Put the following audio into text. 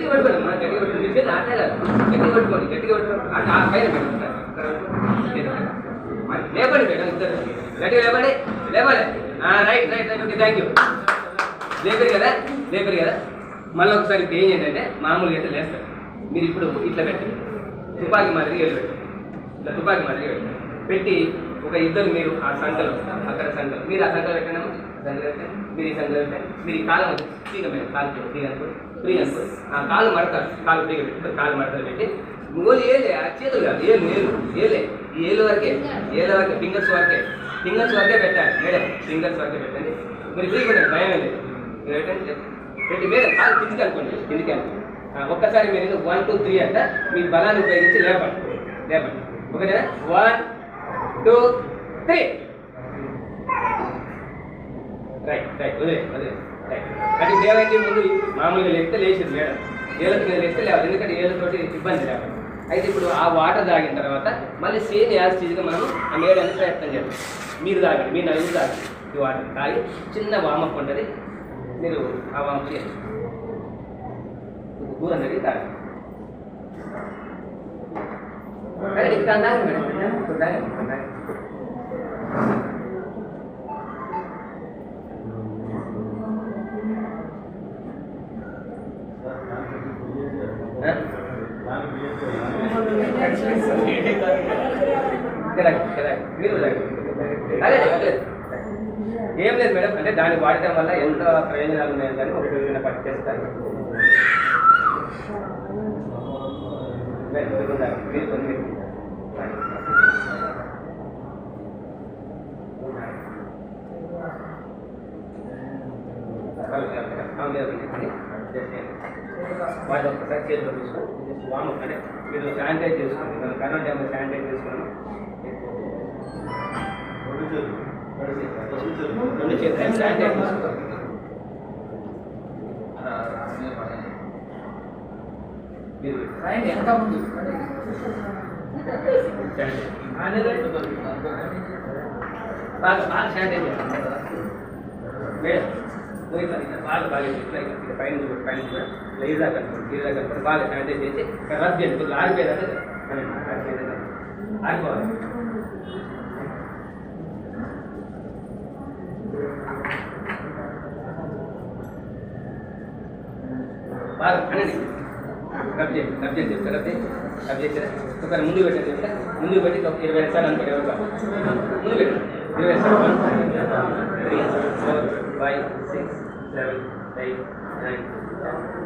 గట్టిగా పట్టుకోండి మా గట్టిగా పట్టుకోండి మీరు చేతి ఆటలేదు గట్టిగా పట్టుకోండి గట్టిగా పట్టుకోండి ఆ పైన పెట్టండి లేపండి మేడం ఇద్దరు గట్టిగా లేపండి లేపాలి right right right okay thank you లేపారు కదా మళ్ళీ ఒకసారి ఇప్పుడు ఏం ఏంటంటే మామూలుగా అయితే లేస్తారు మీరు ఇప్పుడు ఇట్లా పెట్టండి తుపాకీ మాదిరిగా వెళ్ళి ఇట్లా తుపాకీ మాదిరిగా పెట్టి ఒక ఇద్దరు మీరు ఆ సంఖ్యలో అక్కడ సంఖ్యలో మీరు ఆ సంఖ్యలో పెట్టండి సంఖ్యలో పెట్టండి మీరు ఈ సంఖ్యలో పెట్టండి మీరు ఈ కాలం ఫ్రీగా మీరు కాలు ఫ్రీ అనుకో ఆ కాలు మడతారు కాలు ఫ్రీగా పెట్టి కాలు మడతారు పెట్టి ఓన్లీ ఏలే ఆ చేతులు కాదు ఏలే ఈ ఏళ్ళ వరకే ఫింగర్స్ వరకే పెట్టాలి మేడం ఫింగర్స్ వరకే పెట్టండి మీరు ఫ్రీగా పెట్టండి భయం లేదు మీరు పెట్టండి పెట్టి మేడం కాలు కిందికి అనుకోండి ఒక్కసారి మీరు 1 2 3 అంట మీ బలాన్ని ఉపయోగించి లేపండి ఓకేనా 1 2 3 రైట్ వదిలే రైట్ అది ఏమైంది ముందు మామూలుగా లేపితే లేచింది మేడం ఏళ్ళకి మీద లేస్తే లేవాలి ఎందుకంటే ఏళ్ళతోటి ఇబ్బంది లేవాలి అయితే ఇప్పుడు ఆ వాటర్ తాగిన తర్వాత మళ్ళీ సేమ్ యాజిటీజ్గా మనం ఆ మేడానికి ప్రయత్నం చేద్దాం మీరు తాగండి మీరు నలుగురు తాగండి ఈ వాటర్ తాగి చిన్న వామప్ ఉంటుంది మీరు ఆ వామప్ చేయండి దూరం జరిగి తాగండి ఏం లేదు మేడం అంటే దాన్ని వాడటం వల్ల ఎంత ప్రయోజనాలు ఉన్నాయని కానీ ఒక విధంగా పట్టిస్తారు వాళ్ళు ఒక్కసారి చేతిలో తీసుకొని జస్ట్ వామప్ అంటే మీరు శానిటైజ్ చేసుకోండి మనం కరోనా టైంలో శానిటైజ్ చేసుకున్నాము రెండు చేతులు శానిటైజ్ చేసుకోండి ఎంత ముందు బాగా శానిటైజ్ చేస్తాం మేడం బాగా ఇట్లా పైన లేజా కనుక బాగా శానిటైజ్ చేసి రద్దు చేయండి ఆరిపోయేదంటే ఆరిపోవాలి బాగా అనండి రబ్ చేయండి ఒకసారి ముందు పెట్టండి ముందు పెట్టి 20 నిమిషాలు అనుకోండి ఎవరు ముందు పెట్టండి 20 నిమిషాలు 1 2 3 4 5 6 7 8 9 10